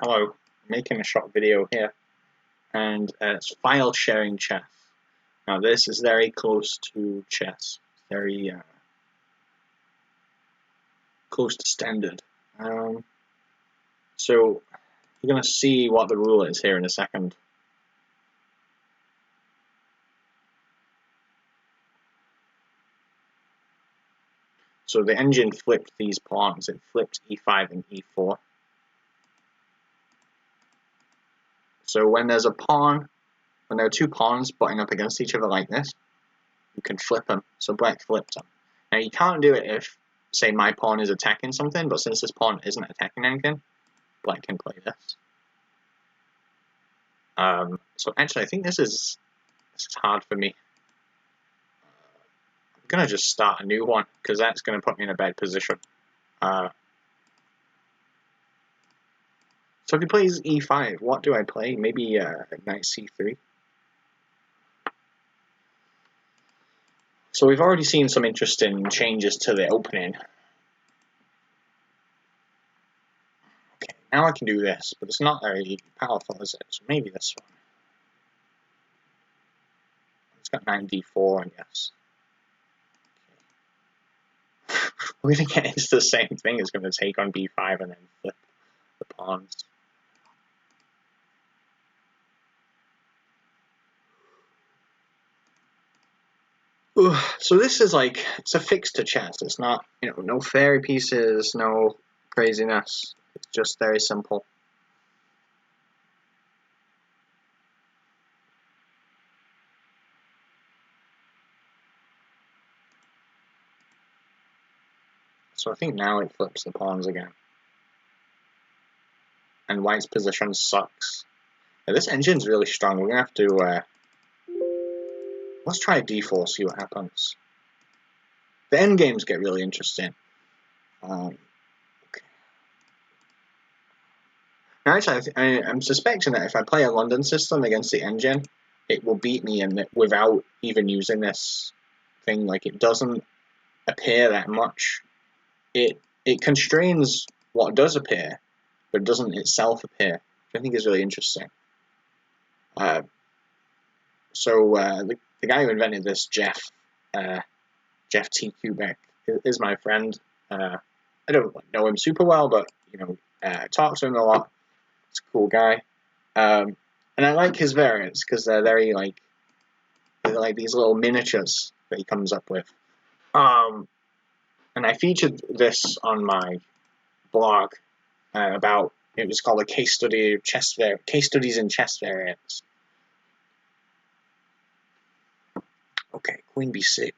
Hello, I'm making a short video here, and it's file sharing chess. Now this is very close to chess, very close to standard. So you're going to see what the rule is here in a second. So the engine flipped these pawns. It flipped e5 and e4. So when there's a pawn, when there are two pawns butting up against each other like this, you can flip them. So black flipped them. Now you can't do it if, say, my pawn is attacking something, but since this pawn isn't attacking anything, black can play this. So actually, I think this is hard for me. I'm gonna just start a new one because that's gonna put me in a bad position. So if he plays e5, what do I play? Maybe knight c3. So we've already seen some interesting changes to the opening. Okay, now I can do this, but it's not very powerful, is it? So maybe this one. It's got knight d4, I guess. Okay. We're going to get into the same thing. It's going to take on b5 and then flip the pawns. So this is like, it's a fix to chess. It's not, no fairy pieces, no craziness. It's just very simple. So I think now it flips the pawns again. And white's position sucks. Now, this engine's really strong. We're going to have to... let's try d4, see what happens. The endgames get really interesting. Okay. Now, actually, I'm suspecting that if I play a London system against the engine, it will beat me in without even using this thing. Like, it doesn't appear that much. It constrains what does appear, but doesn't itself appear, which I think is really interesting. The guy who invented this, Jeff T. Kubek, is my friend. I don't know him super well, but I talk to him a lot. He's a cool guy, and I like his variants because they're very they're like these little miniatures that he comes up with. And I featured this on my blog about, it was called a case study of case studies in chess variants. Okay, queen b6.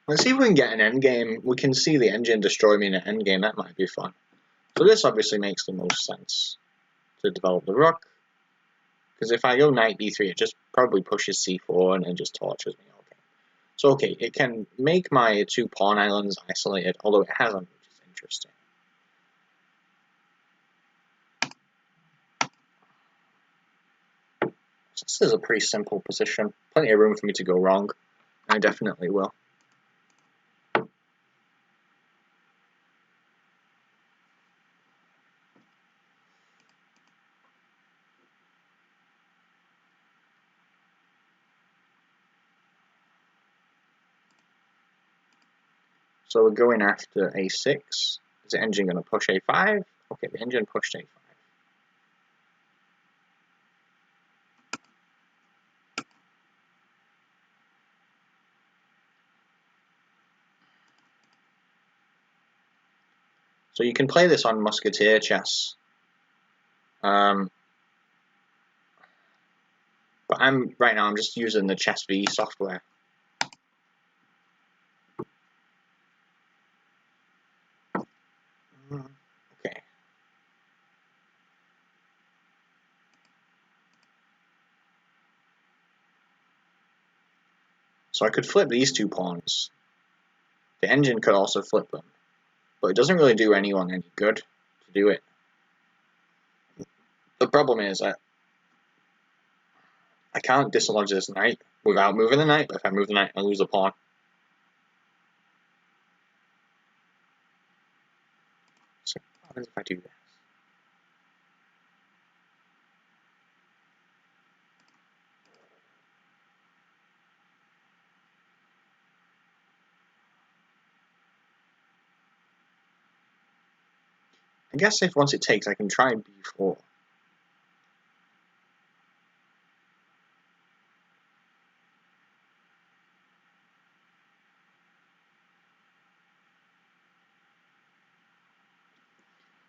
Let's see if we can get an endgame. We can see the engine destroy me in an endgame. That might be fun. So this obviously makes the most sense to develop the rook. Because if I go knight b3, it just probably pushes c4 and it just tortures me. Okay. So okay, it can make my two pawn islands isolated, although it hasn't, which is interesting. This is a pretty simple position. Plenty of room for me to go wrong. I definitely will. So we're going after a6. Is the engine going to push a5? Okay, the engine pushed a5. So you can play this on Musketeer chess. But right now I'm just using the Chess V software. Okay. So I could flip these two pawns. The engine could also flip them. But it doesn't really do anyone any good to do it. The problem is that I can't dislodge this knight without moving the knight, but if I move the knight, I lose a pawn. So what happens if I do this? I guess if once it takes, I can try b4.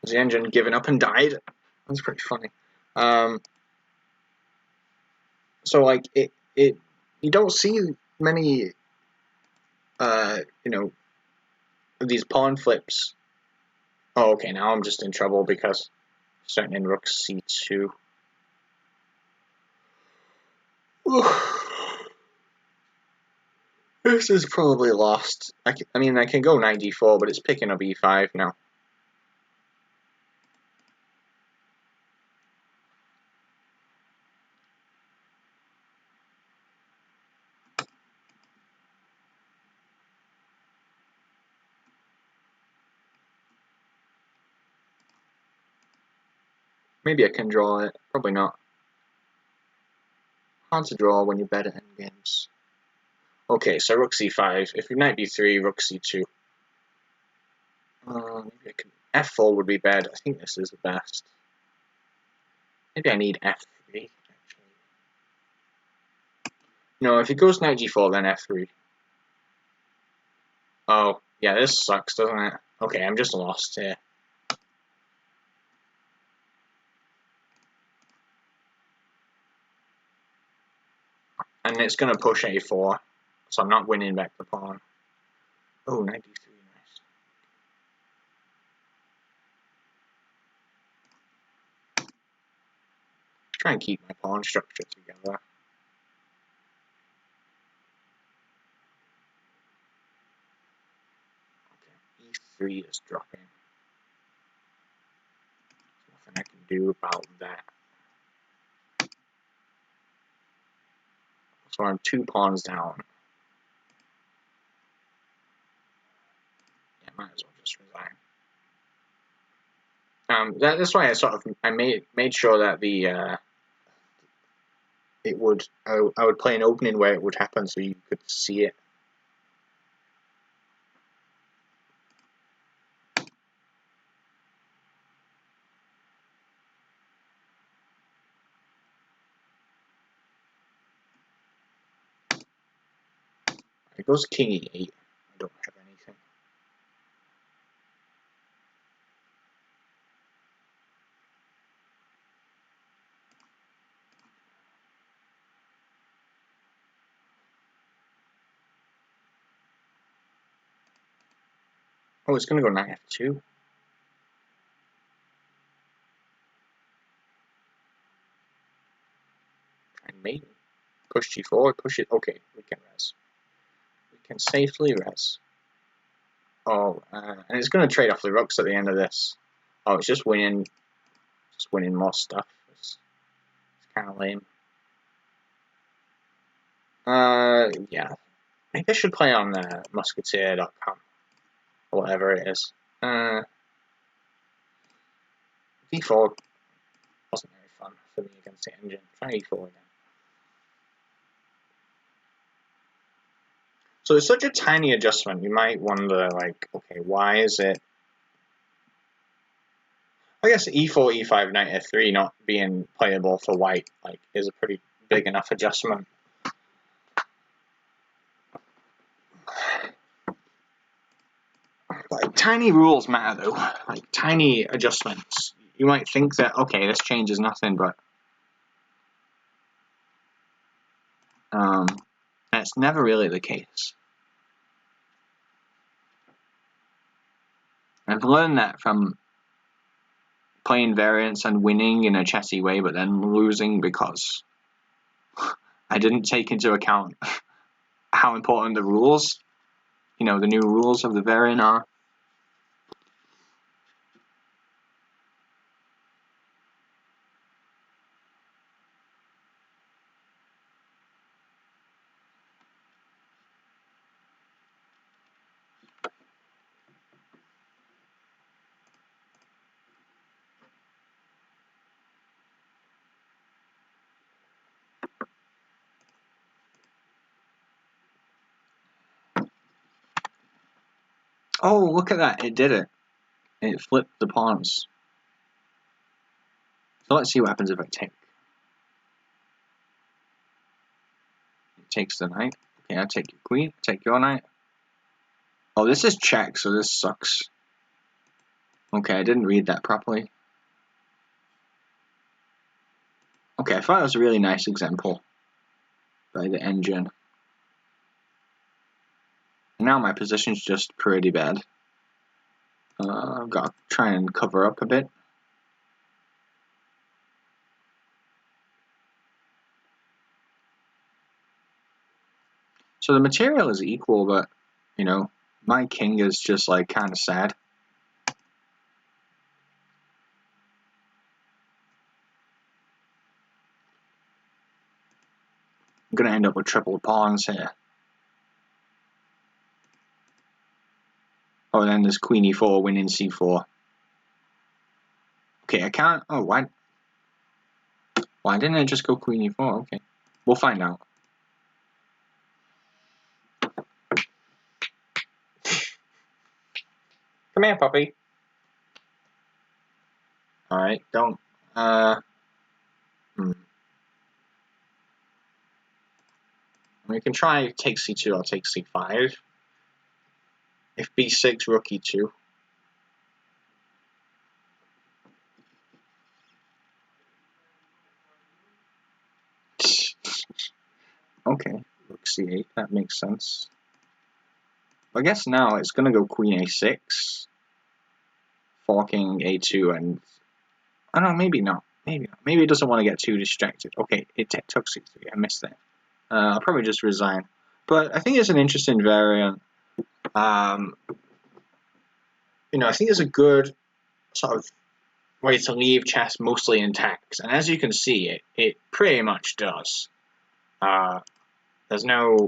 Has the engine given up and died? That's pretty funny. So like you don't see many you know, these pawn flips. Oh, okay, now I'm just in trouble because starting in rook c2. This is probably lost. I mean, I can go knight d4, but it's picking up e5 now. Maybe I can draw it. Probably not. Hard to draw when you're bad at endgames. Okay, so rook c5. If you knight b3, rook c2. Maybe I can. f4 would be bad. I think this is the best. Maybe I need f3. Actually. No, if it goes knight g4, then f3. Oh, yeah, this sucks, doesn't it? Okay, I'm just lost here. And it's going to push a4, so I'm not winning back the pawn. Oh, knight d3, nice. Try and keep my pawn structure together. Okay, e3 is dropping. There's nothing I can do about that. So I'm 2 pawns down. Yeah, might as well just resign. That's why I made sure that the I would play an opening where it would happen so you could see it. It goes king e8. I don't have anything. Oh, it's going to go knight f2. And mate. Push g4, push it. Okay, we can res. We can safely res. Oh, and it's going to trade off the rooks at the end of this. Oh, it's just winning more stuff. It's kind of lame. Yeah. Maybe I should play on musketeer.com or whatever it is. d4 wasn't very fun for me against the engine. Try e4 again. So it's such a tiny adjustment. You might wonder, like, okay, why is it? I guess e4, e5, knight f3 not being playable for white, like, is a pretty big enough adjustment. Like, tiny rules matter though. Like, tiny adjustments. You might think that, okay, this changes nothing, but that's never really the case. I've learned that from playing variants and winning in a chessy way, but then losing because I didn't take into account how important the rules, the new rules of the variant are. Oh, look at that. It did it. It flipped the pawns. So let's see what happens if I take. It takes the knight. Okay, I take your queen, take your knight. Oh, this is check, so this sucks. Okay, I didn't read that properly. Okay, I thought it was a really nice example by the engine. Now my position's just pretty bad. I've got to try and cover up a bit. So the material is equal, but, you know, my king is just, like, kind of sad. I'm going to end up with triple pawns here. Oh, and then there's queen e4, winning c4. Okay, I can't... Oh, why didn't I just go queen e4? Okay, we'll find out. Come here, puppy. Alright, don't... We can try take c2, I'll take c5. If b6, rook e2. Okay, rook c8, that makes sense. I guess now it's going to go queen a6, forking a2, and... Oh no, maybe not. Maybe not. Maybe it doesn't want to get too distracted. Okay, it took c3, I missed that. I'll probably just resign. But I think it's an interesting variant. You know, I think it's a good sort of way to leave chess mostly intact. And as you can see, it pretty much does. There's no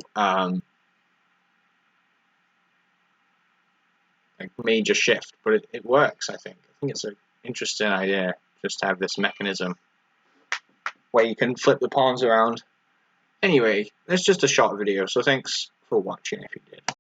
like major shift, but it works, I think. I think it's an interesting idea just to have this mechanism where you can flip the pawns around. Anyway, it's just a short video, so thanks for watching if you did.